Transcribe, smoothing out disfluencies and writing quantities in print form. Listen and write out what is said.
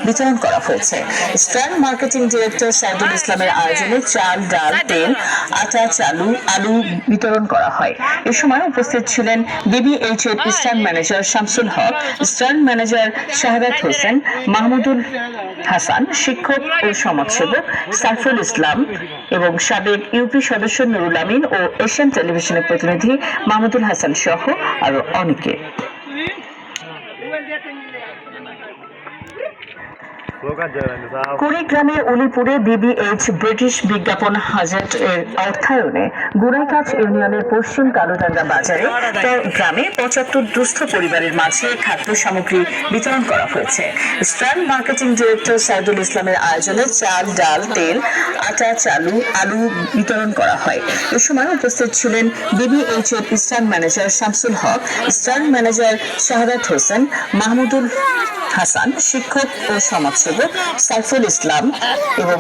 বিতরণ করা হয়েছে। স্টার মার্কেটিং ডিরেক্টর সাইদুল ইসলামের আয়োজনে চাল, ডাল, তেল, আটা, চালু, আলু বিতরণ করা হয়। এ সময় উপস্থিত ছিলেন বিবিএইচ এর স্টার ম্যানেজার শামসুল হক, স্টার ম্যানেজার শাহাদাত হোসেন, মাহমুদুল হাসান, শিক্ষক ও সমাজসেবক সাইফুল ইসলাম এবং সাবেক ইউপি সদস্য নুরুল আমিন ও এশিয়ান টেলিভিশনের প্রতিনিধি মাহমুদুল হাসান সহ আরো অনেকে। কুড়িগ্রামের উলিপুরে বিবিএইচ ব্রিটিশ বিজ্ঞাপন হাজেট এর অর্থায়নে গুড়াইকাছ ইউনিয়নের পশ্চিম কালুডাঙ্গা বাজারে গ্রামে ৭৫ দুস্থ পরিবারের মাঝে খাদ্য সামগ্রী বিতরণ করা হয়েছে। স্টার মার্কেটিং ডিরেক্টর সাইদুল ইসলামের আয়োজনে চাল, ডাল, তেল, আটা, চালু, আলু বিতরণ করা হয়। এ সময় উপস্থিত ছিলেন বিবিএইচ এর স্টার ম্যানেজার শামসুল হক, স্টার ম্যানেজার শাহাদাত হোসেন, মাহমুদুল হাসান, শিক্ষক ও সমাজসেবক সাইফুল ইসলাম এবং